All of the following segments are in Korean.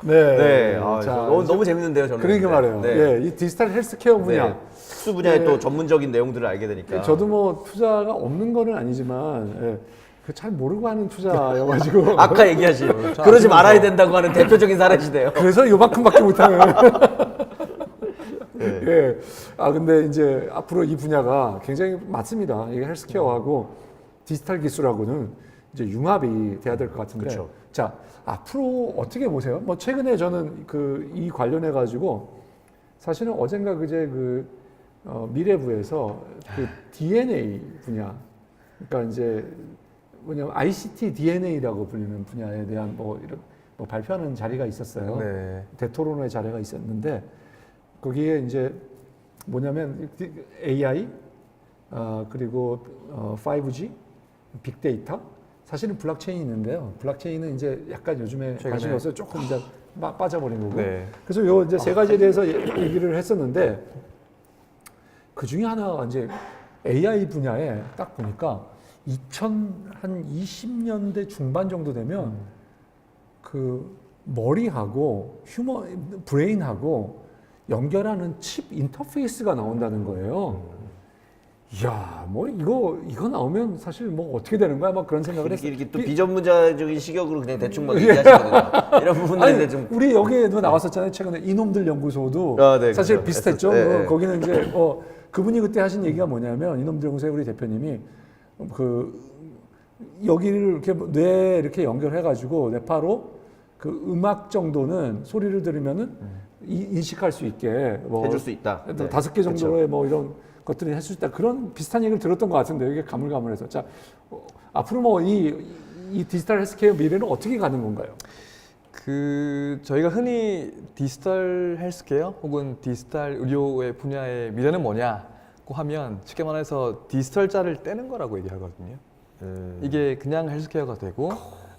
네. 네. 자, 너무 재밌는데요, 저는. 그러니까 말이에요. 네. 예, 이 디지털 헬스케어 분야. 네. 특수 분야의 네. 또 전문적인 내용들을 알게 되니까. 저도 뭐 투자가 없는 거는 아니지만 예, 잘 모르고 하는 투자여가지고 아까 얘기하신 그러지 말아야 된다고 하는 대표적인 사례시네요. 그래서 요만큼밖에 못하는. 네. 예. 근데 이제 앞으로 이 분야가 굉장히 맞습니다. 이게 헬스케어하고 디지털 기술하고는 이제 융합이 돼야 될 것 같은데. 그쵸. 자, 앞으로 어떻게 보세요? 뭐 최근에 저는 이 관련해 가지고 사실은 어젠가 그제 미래부에서 DNA 분야, 그러니까 이제 뭐냐면 ICT DNA라고 불리는 분야에 대한 이런 발표하는 자리가 있었어요. 네. 대토론회 자리가 있었는데 거기에 이제 뭐냐면 AI 그리고 5G, 빅데이터, 사실은 블록체인이 있는데요. 블록체인은 이제 약간 요즘에 관심이 없어서 조금 이제 빠져버린 거고. 네. 그래서 요 이제 세 가지에 대해서 얘기를 했었는데 그 중에 하나가 이제 AI 분야에 딱 보니까 2020년대 중반 정도 되면 머리하고 브레인하고 연결하는 칩 인터페이스가 나온다는 거예요. 이야, 이거 나오면 사실 어떻게 되는 거야? 막 그런 생각을 했어요. 이렇게 또 비전문자적인 시각으로 그냥 대충 막 얘기하시거든요. 이런 부분들에 좀. 우리 여기에도 나왔었잖아요. 최근에 이놈들 연구소도 네, 사실 그렇죠. 비슷했죠. 네. 거기는 이제 그분이 그때 하신 얘기가 뭐냐면 이놈들 연구소의 우리 대표님이 여기를 이렇게 뇌에 이렇게 연결해가지고 뇌파로 음악 정도는 소리를 들으면은 인식할 수 있게 해줄 수 있다. 네. 5개 정도의 이런 것들이 할 수 있다. 그런 비슷한 얘기를 들었던 것 같은데 이게 가물가물해서. 자, 앞으로 이 디지털 헬스케어 미래는 어떻게 가는 건가요? 저희가 흔히 디지털 헬스케어 혹은 디지털 의료의 분야의 미래는 뭐냐고 하면 쉽게 말해서 디지털 자를 떼는 거라고 얘기하거든요. 이게 그냥 헬스케어가 되고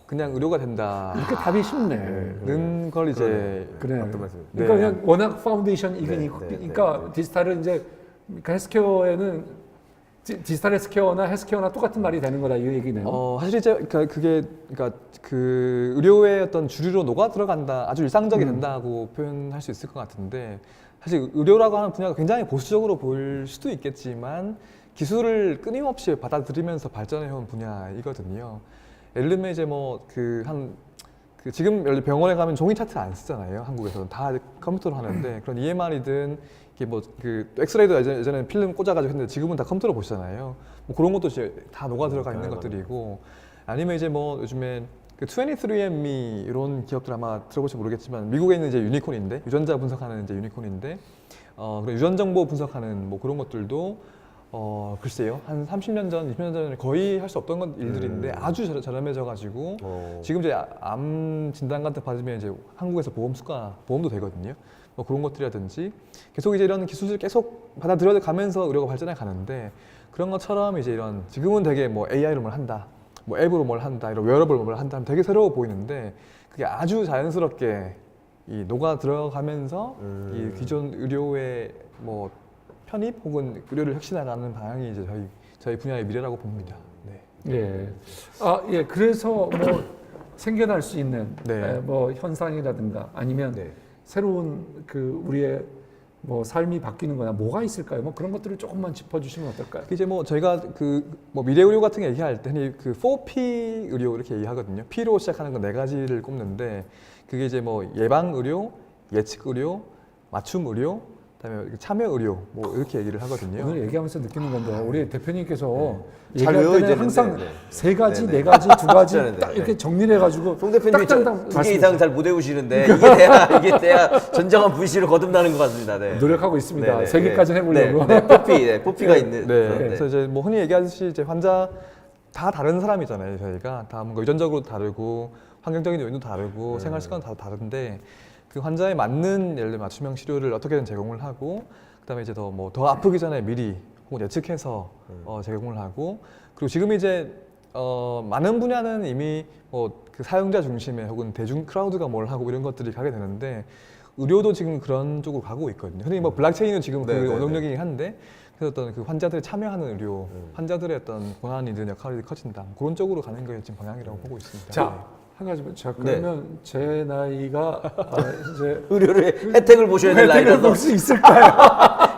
그냥 의료가 된다. 이렇게 답이 쉽네. 는 걸 이제 그래. 어떤 말씀? 그러니까 네. 그냥 워낙 파운데이션 그러니까 디지털은 이제 그러니까 헬스케어에는 디지털 헬스케어나 헬스케어나 똑같은 말이 되는 거다 이 얘기네요. 사실 이제 그러니까 그 의료의 어떤 주류로 녹아 들어간다, 아주 일상적이 된다고 표현할 수 있을 것 같은데 사실 의료라고 하는 분야가 굉장히 보수적으로 보일 수도 있겠지만 기술을 끊임없이 받아들이면서 발전해온 분야이거든요. 예를 들면 이제 지금 병원에 가면 종이 차트 안 쓰잖아요. 한국에서는 다 컴퓨터로 하는데 그런 EMR이든 이게 엑스레이도 예전에는 필름 꽂아가지고 했는데 지금은 다 컴퓨터로 보시잖아요. 그런 것도 이제 다 녹아 들어가 있는 것들이고 아니면 이제 요즘에 23andMe 이런 기업들 아마 들어보실지 모르겠지만 미국에 있는 이제 유니콘인데 유전자 분석하는 이제 유니콘인데 그런 유전 정보 분석하는 그런 것들도 글쎄요. 한 30년 전, 20년 전에 거의 할 수 없던 일들인데 아주 저렴해져가지고 지금 이제 암 진단 같은 거 받으면 이제 한국에서 보험도 되거든요. 그런 것들이라든지 계속 이제 이런 기술을 계속 받아들여 가면서 의료가 발전해 가는데 그런 것처럼 이제 이런 지금은 되게 AI로 뭘 한다, 앱으로 뭘 한다, 이런 웨어러블로 뭘 한다 하면 되게 새로워 보이는데 그게 아주 자연스럽게 녹아 들어가면서 이 기존 의료의 편입 혹은 의료를 혁신해가는 방향이 이제 저희 분야의 미래라고 봅니다. 네. 예. 예. 그래서 생겨날 수 있는 네. 현상이라든가 아니면 새로운 우리의 삶이 바뀌는 거나 뭐가 있을까요? 그런 것들을 조금만 짚어주시면 어떨까요? 이제 저희가 미래 의료 같은 거 얘기할 때 흔히 4P 의료 이렇게 얘기하거든요. P로 시작하는 거 4가지를 꼽는데 그게 이제 예방 의료, 예측 의료, 맞춤 의료, 그다음에 참여 의료 이렇게 얘기를 하거든요. 오늘 얘기하면서 느끼는 건데 우리 대표님께서 잘 얘기할 외워야 때는 항상 되는데. 3가지, 네. 4가지, 2가지 네. 딱 이렇게 정리를 해가지고 송 대표님이 딱딱딱 2개 이상 잘 못 외우시는데 이게 돼야 전정한 분실을 거듭나는 것 같습니다. 네. 노력하고 있습니다. 네, 3개까지 해보려고. 뽀삐가 있는. 그래서 이제 흔히 얘기하듯이 이제 환자 다 다른 사람이잖아요. 저희가 다 유전적으로 다르고 환경적인 요인도 다르고 생활 습관도 다 다른데 그 환자에 맞는 예를 들면 맞춤형 치료를 어떻게든 제공을 하고 그다음에 이제 더 아프기 전에 미리 혹은 예측해서 제공을 하고 그리고 지금 이제 많은 분야는 이미 그 사용자 중심의 혹은 대중 크라우드가 뭘 하고 이런 것들이 가게 되는데 의료도 지금 그런 쪽으로 가고 있거든요. 흔히 블록체인은 지금 원동력이긴 한데 그래서 어떤 그 환자들이 참여하는 의료, 환자들의 어떤 권한이든 역할이 커진다. 그런 쪽으로 가는 게 지금 방향이라고 보고 있습니다. 자, 한 가지 자 그러면 제 나이가 이제 의료를 혜택을 보셔야 될 혜택을 나이라서 볼 수 있을까요?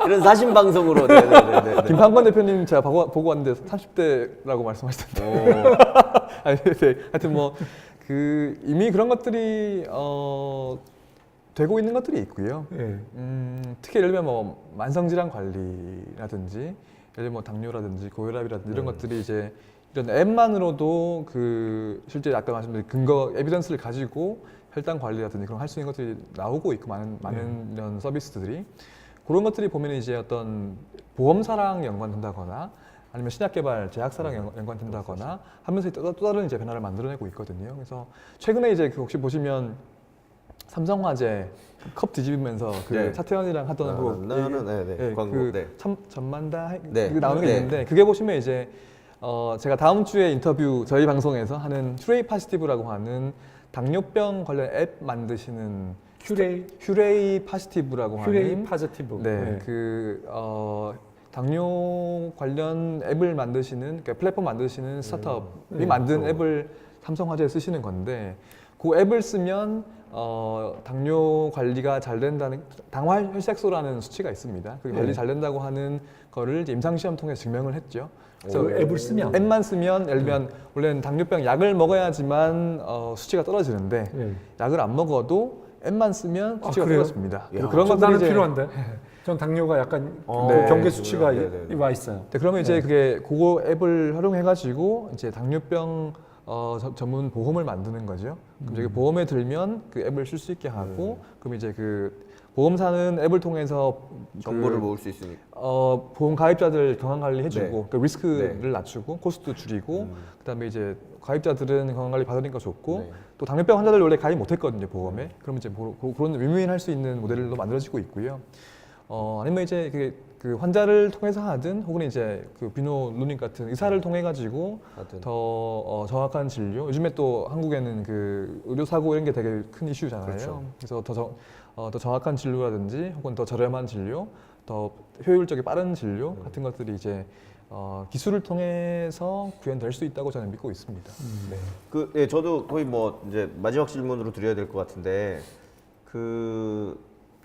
이런 사심 방송으로. 네네네. 김판권 대표님 제가 보고 왔는데 30대라고 말씀하시던데. 아니, 네. 하여튼 뭐 그 이미 그런 것들이 되고 있는 것들이 있고요. 예. 특히 예를 들면 뭐 만성질환 관리라든지 예를 들면 뭐 당뇨라든지 고혈압이라든지 이런 것들이 이제 이런 앱만으로도 그 실제 아까 말씀드린 근거 에비던스를 가지고 혈당 관리라든지 그런 할 수 있는 것들이 나오고 있고 많은 이런 서비스들이 그런 것들이 보면 이제 어떤 보험사랑 연관된다거나 아니면 신약 개발, 제약사랑 연관된다거나 하면서 또 다른 이제 변화를 만들어내고 있거든요. 그래서 최근에 이제 그 혹시 보시면 삼성화재 컵 뒤집으면서 그 네. 차태현이랑 하던 그 광고. 그 네. 전만다 네. 그 나오는 게 네. 있는데 그게 보시면 이제 제가 다음 주에 인터뷰 저희 방송에서 하는 퓨레이 파시티브라고 하는 당뇨병 관련 앱 만드시는 휴레이 파시티브라고 휴레이 하는 파지티브. 네, 그 당뇨 관련 앱을 만드시는 그러니까 플랫폼 만드시는 스타트업이 만든 앱을 삼성화재에 쓰시는 건데 그 앱을 쓰면 당뇨 관리가 잘 된다는 당화혈색소라는 수치가 있습니다. 그 관리 잘 된다고 하는 거를 이제 임상시험 통해서 증명을 했죠. 그래서 앱을 쓰면 앱만 쓰면 예를 들면 원래는 당뇨병 약을 먹어야지만 수치가 떨어지는데 약을 안 먹어도 앱만 쓰면 수치가 그래요? 떨어집니다. 야, 그런 것들이 나는 이제 필요한데. 전 당뇨가 약간 네. 경계 수치가 네네네. 와 있어요. 네, 그러면 이제 그게 그거 앱을 활용해 가지고 이제 당뇨병 전문 보험을 만드는 거죠. 그럼 이제 보험에 들면 그 앱을 쓸 수 있게 하고 그럼 이제 그 보험사는 앱을 통해서 정보를 모을 수 있으니까. 보험 가입자들 건강 관리 해주고 네. 그 리스크를 낮추고 코스트 줄이고 그다음에 이제 가입자들은 건강 관리 받으니까 좋고 네. 또 당뇨병 환자들 원래 가입 못했거든요 보험에. 그러면 이제 그런 윈윈할 수 있는 모델로 만들어지고 있고요. 아니면 이제 그 환자를 통해서 하든 혹은 이제 그 비노 누님 같은 의사를 통해 가지고 하여튼. 더 정확한 진료. 요즘에 또 한국에는 그 의료 사고 이런 게 되게 큰 이슈잖아요. 그렇죠. 그래서 더 정확한 진료라든지 혹은 더 저렴한 진료, 더 효율적이 빠른 진료 같은 것들이 이제 기술을 통해서 구현될 수 있다고 저는 믿고 있습니다. 네. 예, 저도 거의 뭐 이제 마지막 질문으로 드려야 될 것 같은데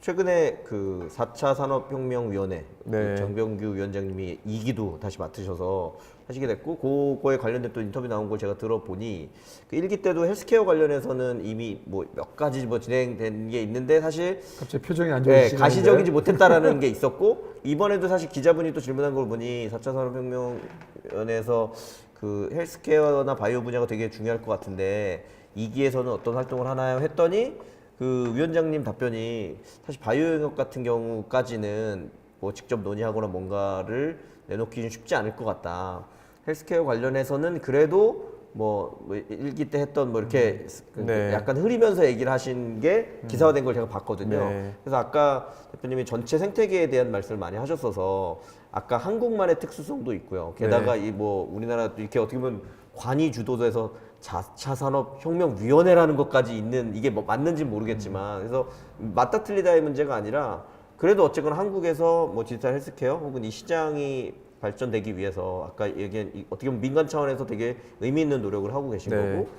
최근에 그 4차 산업혁명위원회 네. 그 정병규 위원장님이 2기도 다시 맡으셔서 하시게 됐고 그거에 관련된 또 인터뷰 나온 걸 제가 들어보니 그 1기 때도 헬스케어 관련해서는 이미 뭐 몇 가지 뭐 진행된 게 있는데 사실 갑자기 표정이 안 네, 좋으시네. 가시적이지 못했다라는 게 있었고 이번에도 사실 기자분이 또 질문한 걸 보니 4차 산업혁명위원회에서 그 헬스케어나 바이오 분야가 되게 중요할 것 같은데 2기에서는 어떤 활동을 하나요? 했더니 그 위원장님 답변이 사실 바이오 영역 같은 경우까지는 뭐 직접 논의하거나 뭔가를 내놓기는 쉽지 않을 것 같다. 헬스케어 관련해서는 그래도 뭐 1기 때 했던 뭐 이렇게 네. 약간 흐리면서 얘기를 하신 게 기사화된 걸 제가 봤거든요. 네. 그래서 아까 대표님이 전체 생태계에 대한 말씀을 많이 하셨어서 아까 한국만의 특수성도 있고요. 게다가 이 뭐 우리나라 이렇게 어떻게 보면 관이 주도돼서 4차 산업혁명위원회라는 것까지 있는 이게 뭐 맞는지 모르겠지만 그래서 맞다 틀리다의 문제가 아니라 그래도 어쨌거나 한국에서 뭐 디지털 헬스케어 혹은 이 시장이 발전되기 위해서 아까 얘기한 어떻게 보면 민간 차원에서 되게 의미 있는 노력을 하고 계신 네. 거고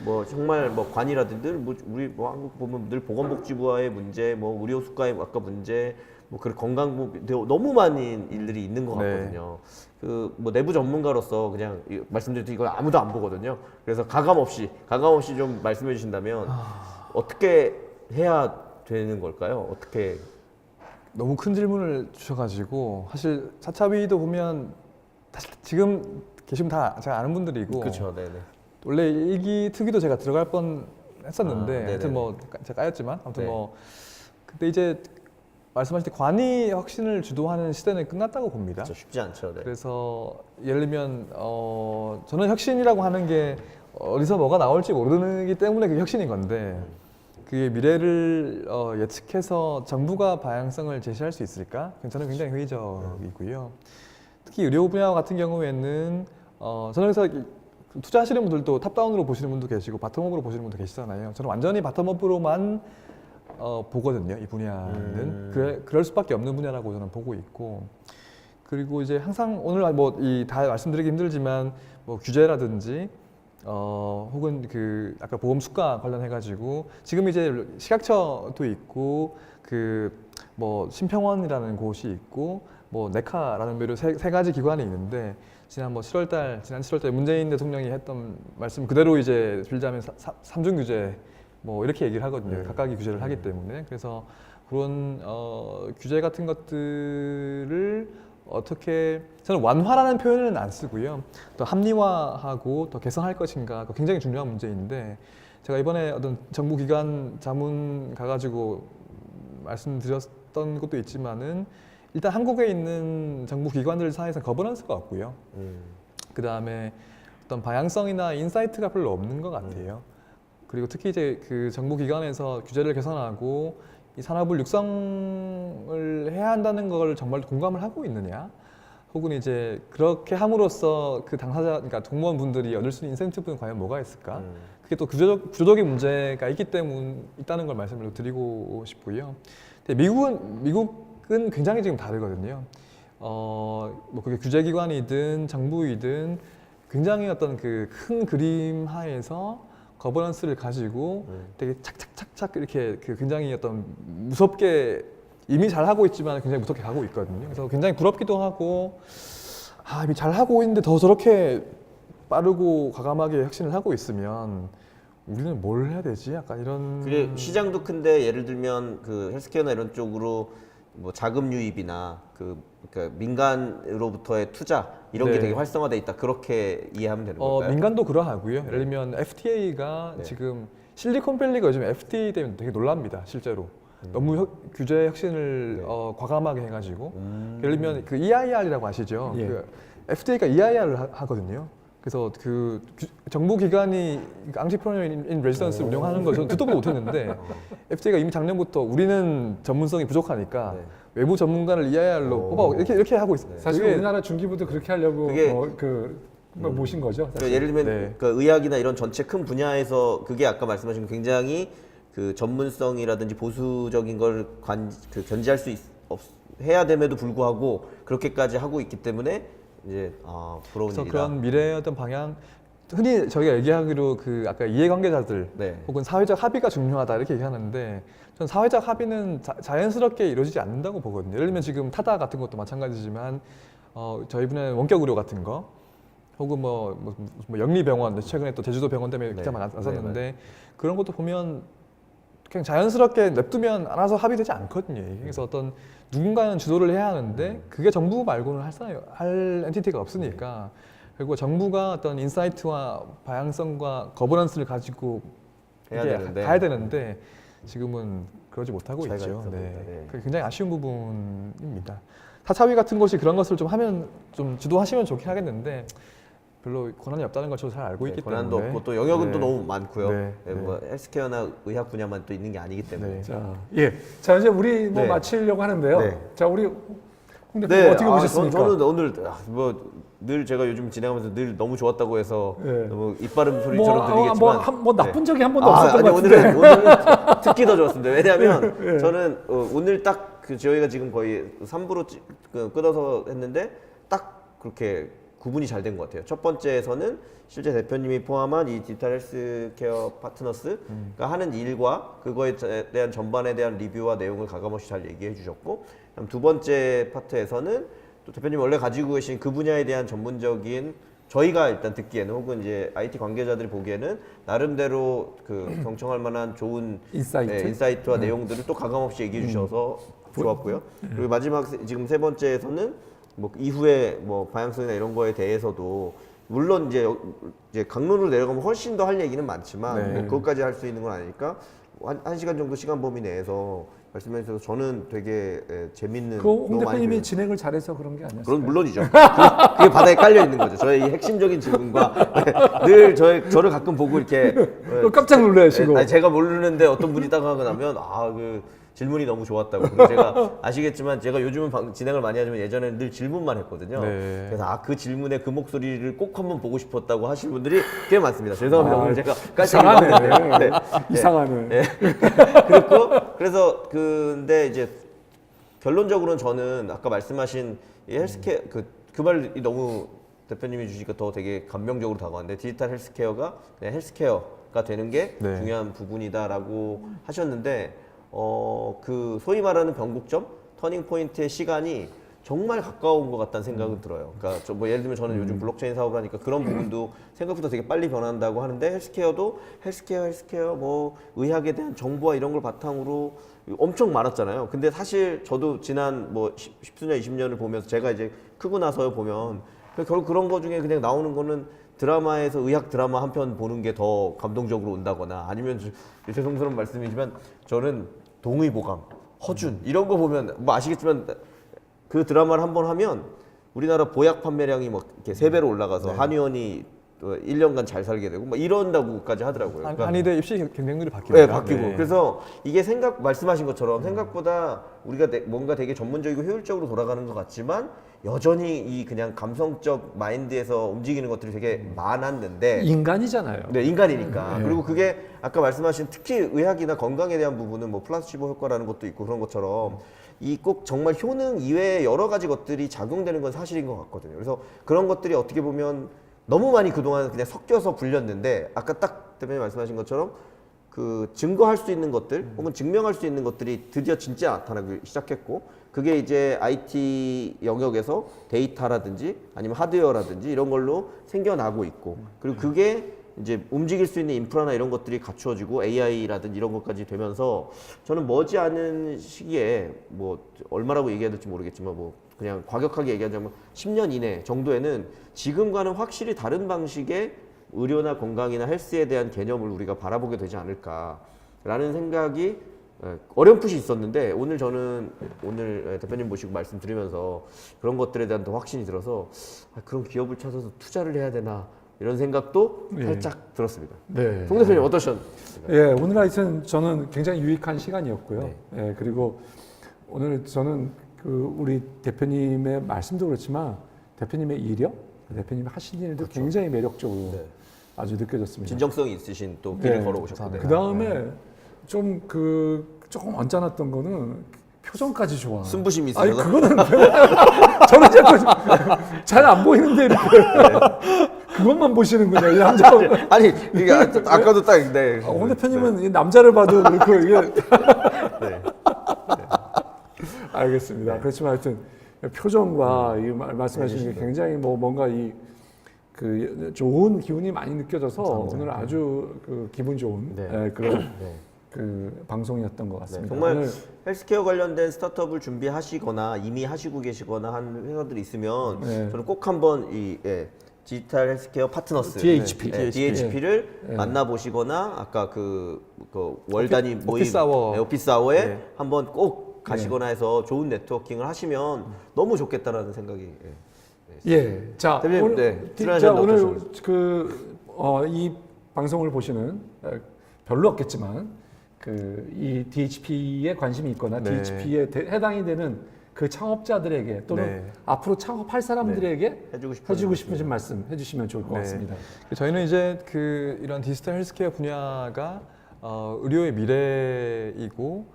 뭐 정말 뭐 관이라든지 뭐 우리 뭐 한국 보면 늘 보건복지부와의 문제 뭐 의료 수가의 아까 문제 뭐 그 건강부 너무 많은 일들이 있는 것 같거든요. 그 뭐 내부 전문가로서 그냥 말씀드린 이걸 아무도 안 보거든요. 그래서 가감 없이 좀 말씀해 주신다면 어떻게 해야 되는 걸까요? 어떻게 너무 큰 질문을 주셔가지고 사실 4차 회의도 보면 사실 지금 계시면 다 제가 아는 분들이고 그렇죠, 네네. 원래 1기 특위도 제가 들어갈 뻔 했었는데 네네네. 하여튼 뭐 제가 까였지만 아무튼 네. 뭐 그때 이제 말씀하신 때 관이 혁신을 주도하는 시대는 끝났다고 봅니다. 그렇죠, 쉽지 않죠. 네. 그래서 예를 들면 저는 혁신이라고 하는 게 어디서 뭐가 나올지 모르기 때문에 그게 혁신인 건데 그게 미래를 예측해서 정부가 방향성을 제시할 수 있을까? 저는 굉장히 회의적이고요. 특히 의료 분야 같은 경우에는 저는 그래서 투자하시는 분들도 탑다운으로 보시는 분도 계시고 바텀업으로 보시는 분도 계시잖아요. 저는 완전히 바텀업으로만 보거든요. 이 분야는 그럴 수밖에 없는 분야라고 저는 보고 있고 그리고 이제 항상 오늘 뭐 다 말씀드리기 힘들지만 뭐 규제라든지 혹은 그 아까 보험 수가 관련해 가지고 지금 이제 식약처도 있고 그 뭐 심평원이라는 곳이 있고 뭐 네카라는 매로 세 가지 기관이 있는데 지난 7월달 문재인 대통령이 했던 말씀 그대로 이제 빌자면 삼중 규제 뭐 이렇게 얘기를 하거든요. 각각이 규제를 하기 때문에 그래서 그런 규제 같은 것들을 어떻게 저는 완화라는 표현은 안 쓰고요. 또 합리화하고 더 개선할 것인가 굉장히 중요한 문제인데 제가 이번에 어떤 정부 기관 자문 가가지고 말씀드렸던 것도 있지만은 일단 한국에 있는 정부 기관들 사이에서 거버넌스가 없고요. 그 다음에 어떤 방향성이나 인사이트가 별로 없는 것 같아요. 그리고 특히 이제 그 정부 기관에서 규제를 개선하고 이 산업을 육성을 해야 한다는 걸 정말 공감을 하고 있느냐? 혹은 이제 그렇게 함으로써 그 당사자, 그러니까 공무원분들이 얻을 수 있는 인센티브는 과연 뭐가 있을까? 그게 또 구조적인 문제가 있다는 걸 말씀을 드리고 싶고요. 근데 미국은 굉장히 지금 다르거든요. 뭐 그게 규제기관이든 정부이든 굉장히 어떤 그 큰 그림 하에서 거버넌스를 가지고 되게 착착착착 이렇게 그 굉장히 어떤 무섭게 이미 잘 하고 있지만 굉장히 무섭게 가고 있거든요. 그래서 굉장히 부럽기도 하고 이미 잘 하고 있는데 더 저렇게 빠르고 과감하게 혁신을 하고 있으면 우리는 뭘 해야 되지? 약간 이런. 그게 시장도 큰데 예를 들면 그 헬스케어나 이런 쪽으로 뭐 자금 유입이나 그러니까 민간으로부터의 투자 이런 게 네. 되게 활성화돼 있다 그렇게 이해하면 되는 걸까요? 민간도 그러하고요. 예를 들면 FTA가 네. 지금 실리콘밸리가 요즘 FTA 때문에 되게 놀랍니다. 실제로 너무 규제 혁신을 네. 과감하게 해가지고 예를 들면 그 EIR이라고 아시죠? 예. 그 FTA가 EIR을 하거든요. 그래서 그 정부 기관이 Entrepreneur in Residence 운영하는 걸 저는 듣도 못했는데 FTA가 이미 작년부터 우리는 전문성이 부족하니까 네. 외부 전문가를 EIR로 뽑아 이렇게 하고 있어요. 사실 그게 우리나라 중기부도 그렇게 하려고 그게- 모신 거죠. 그러니까 예를 들면 네. 그 의학이나 이런 전체 큰 분야에서 그게 아까 말씀하신 굉장히 그 전문성이라든지 보수적인 걸 견지할 수 해야 됨에도 불구하고 그렇게까지 하고 있기 때문에 이제 부러운 그래서 일이다. 그런 미래의 어떤 방향 흔히 저희가 얘기하기로 그 아까 이해관계자들 네. 혹은 사회적 합의가 중요하다 이렇게 얘기하는데 전 사회적 합의는 자연스럽게 이루어지지 않는다고 보거든요. 예를 들면 지금 타다 같은 것도 마찬가지지만 저희 분야는 원격 의료 같은 거 혹은 뭐 영리병원 최근에 또 제주도 병원 때문에 네. 기사 많았었는데 그런 것도 보면 그냥 자연스럽게 냅두면 알아서 합의되지 않거든요. 그래서 어떤 누군가는 주도를 해야 하는데 그게 정부 말고는 할 엔티티가 없으니까 결국 정부가 어떤 인사이트와 방향성과 거버넌스를 가지고 해야 이게 되는데. 가야 되는데 지금은 그러지 못하고 차이가 있죠. 있다 네. 보니까, 네. 그게 굉장히 아쉬운 부분입니다. 타차위 같은 곳이 그런 것을 좀 하면 좀 주도하시면 좋긴 하겠는데 별로 권한이 없다는 걸 저도 잘 알고 있기 권한도 때문에 없고 또 영역은 또 네. 너무 많고요. 네. 네, 뭐 헬스케어나 의학 분야만 또 있는 게 아니기 때문에. 네. 자, 이제 우리 네. 마치려고 하는데요. 네. 자, 우리 홍 대표님 어떻게 보셨습니까? 저는 오늘 뭐 늘 제가 요즘 진행하면서 늘 너무 좋았다고 해서 네. 너무 입바름 소리처럼 들리겠지만 뭐 나쁜 적이 한 번도 아, 없었던 아니, 것 같은데. 오늘은 특히 더 좋았습니다. 왜냐하면 네. 저는 오늘 딱 그 저희가 지금 거의 3부로 끊어서 했는데 딱 그렇게 구분이 잘 된 것 같아요. 첫 번째에서는 실제 대표님이 포함한 이 디지털 헬스케어 파트너스가 하는 일과 그거에 대한 전반에 대한 리뷰와 내용을 가감없이 잘 얘기해 주셨고, 그다음 두 번째 파트에서는 또 대표님 원래 가지고 계신 그 분야에 대한 전문적인 저희가 일단 듣기에는 혹은 이제 IT 관계자들이 보기에는 나름대로 그 경청할 만한 좋은 인사이트? 인사이트와 내용들을 또 가감없이 얘기해 주셔서 좋았고요. 그리고 마지막 지금 세 번째에서는 뭐 이후에 뭐 방향성이나 이런 거에 대해서도 물론 이제 강론으로 내려가면 훨씬 더 할 얘기는 많지만 네. 뭐 그것까지 할 수 있는 건 아니니까 한 시간 정도 시간 범위 내에서 말씀해 주셔서 저는 되게 재밌는 홍 너무 많이 대표님이 배운- 진행을 잘해서 그런 게 아니었어요. 그건 물론이죠. 그게 바닥에 깔려 있는 거죠. 저의 이 핵심적인 질문과 늘 저를 가끔 보고 이렇게 깜짝 놀라시고. 아니, 제가 모르는데 어떤 분이 딱 하고 나면 그 질문이 너무 좋았다고. 그리고 제가 아시겠지만 제가 요즘은 진행을 많이 하지만 예전에는 늘 질문만 했거든요. 네. 그래서 그 질문의 그 목소리를 꼭 한번 보고 싶었다고 하시는 분들이 꽤 많습니다. 죄송합니다. 오늘 제가 이상하네. 네. 이상하네. 네. 그렇고 그래서 근데 이제 결론적으로는 저는 아까 말씀하신 이 헬스케어 그 말이 너무 대표님이 주시니까 더 되게 감명적으로 다가왔는데 디지털 헬스케어가 그냥 헬스케어가 되는 게 네. 중요한 부분이다라고 하셨는데 그 소위 말하는 변곡점, 터닝 포인트의 시간이 정말 가까운 것 같다는 생각은 들어요. 그러니까 뭐 예를 들면 저는 요즘 블록체인 사업을 하니까 그런 부분도 생각보다 되게 빨리 변한다고 하는데 헬스케어도 헬스케어 뭐 의학에 대한 정보와 이런 걸 바탕으로 엄청 많았잖아요. 근데 사실 저도 지난 뭐 10수년, 20년을 보면서 제가 이제 크고 나서 보면 결국 그런 거 중에 그냥 나오는 거는 드라마에서 의학 드라마 한 편 보는 게 더 감동적으로 온다거나 아니면 죄송스러운 말씀이지만 저는 동의보감, 허준 이런 거 보면 뭐 아시겠지만 그 드라마를 한 번 하면 우리나라 보약 판매량이 뭐 이렇게 3배로 올라가서 한의원이 또 1년간 잘 살게 되고 뭐 이런다고까지 하더라고요. 그러니까 한의대 입시 경쟁률이 바뀌고. 네, 바뀌고. 그래서 이게 말씀하신 것처럼 생각보다 우리가 뭔가 되게 전문적이고 효율적으로 돌아가는 것 같지만 여전히 이 그냥 감성적 마인드에서 움직이는 것들이 되게 많았는데 인간이잖아요. 네, 인간이니까. 그리고 그게 아까 말씀하신 특히 의학이나 건강에 대한 부분은 뭐 플라시보 효과라는 것도 있고 그런 것처럼 이 꼭 정말 효능 이외의 여러 가지 것들이 작용되는 건 사실인 것 같거든요. 그래서 그런 것들이 어떻게 보면 너무 많이 그동안 그냥 섞여서 불렸는데 아까 딱 대표님 말씀하신 것처럼 그 증거할 수 있는 것들 혹은 증명할 수 있는 것들이 드디어 진짜 나타나기 시작했고 그게 이제 IT 영역에서 데이터라든지 아니면 하드웨어라든지 이런 걸로 생겨나고 있고 그리고 그게 이제 움직일 수 있는 인프라나 이런 것들이 갖추어지고 AI라든지 이런 것까지 되면서 저는 머지않은 시기에 뭐 얼마라고 얘기해야 될지 모르겠지만 뭐 그냥 과격하게 얘기하자면 10년 이내 정도에는 지금과는 확실히 다른 방식의 의료나 건강이나 헬스에 대한 개념을 우리가 바라보게 되지 않을까라는 생각이 어렴풋이 있었는데 오늘 저는 대표님 모시고 말씀드리면서 그런 것들에 대한 더 확신이 들어서 그런 기업을 찾아서 투자를 해야 되나 이런 생각도 살짝 들었습니다. 네. 송 대표님 어떠셨나요? 예, 오늘 하여튼 저는 굉장히 유익한 시간이었고요. 예, 그리고 오늘 저는 그 우리 대표님의 말씀도 그렇지만 대표님의 이력, 대표님이 하신 일도 굉장히 매력적으로 아주 느껴졌습니다. 진정성이 있으신 또 길을 걸어오셨고 그 다음에 좀 조금 언짢았던 거는 표정까지 좋아. 순부심이 아니 있으셔서 그거는 저는 자꾸 잘 안 보이는데 이렇게 그것만 보시는군요. 이 남자. 아니 이게 아까도 딱 네. 홍 대표님은 이 남자를 봐도 그렇고 이게 네. 알겠습니다. 그렇지만 하여튼 표정과 이 말씀하시는 게 굉장히 뭐 뭔가 그 좋은 기운이 많이 느껴져서 오늘 아주 그 기분 좋은 그런 그 방송이었던 것 같습니다. 정말 오늘 헬스케어 관련된 스타트업을 준비하시거나 이미 하시고 계시거나 한 회사들이 있으면 저는 꼭 한번 이 디지털 헬스케어 파트너스 DHP를 만나보시거나 아까 그 월 단위 모임 오피스 아워에 한번 꼭 가시거나 해서 좋은 네트워킹을 하시면 너무 좋겠다라는 생각이 자 대표님, 오늘 자 오늘 이 방송을 보시는 별로 없겠지만 이 DHP에 관심이 있거나 DHP에 해당이 되는 그 창업자들에게 또는 앞으로 창업할 사람들에게 해주고 싶으신 말씀 해주시면 좋을 것 같습니다. 저희는 이제 이런 디지털 헬스케어 분야가 의료의 미래이고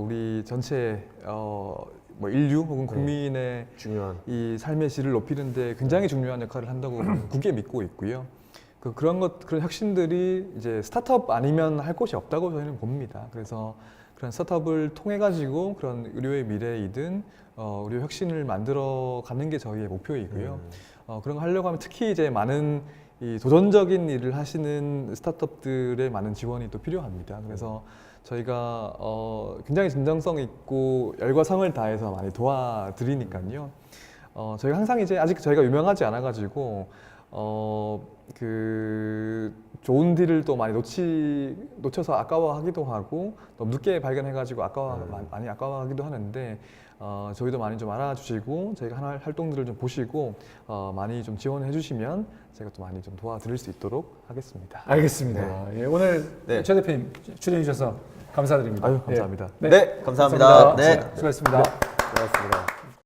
우리 전체 뭐 인류 혹은 국민의 중요한 이 삶의 질을 높이는데 굉장히 중요한 역할을 한다고 굳게 믿고 있고요. 그런 혁신들이 이제 스타트업 아니면 할 곳이 없다고 저희는 봅니다. 그래서 그런 스타트업을 통해 가지고 그런 의료의 미래이든 의료 혁신을 만들어 가는 게 저희의 목표이고요. 그런 거 하려고 하면 특히 이제 많은 이 도전적인 일을 하시는 스타트업들의 많은 지원이 또 필요합니다. 그래서 저희가 굉장히 진정성 있고 열과 성을 다해서 많이 도와드리니까요. 저희가 항상 이제 아직 저희가 유명하지 않아 가지고 좋은 딜을 또 많이 놓쳐서 아까워하기도 하고 너무 늦게 발견해가지고 많이 아까워하기도 하는데 저희도 많이 좀 알아주시고 저희가 하나 활동들을 좀 보시고 많이 좀 지원해주시면 제가 또 많이 좀 도와드릴 수 있도록 하겠습니다. 알겠습니다. 예, 오늘 최 대표님 출연해 주셔서 감사드립니다. 아유, 감사합니다. 감사합니다. 수고하셨습니다. 고맙습니다.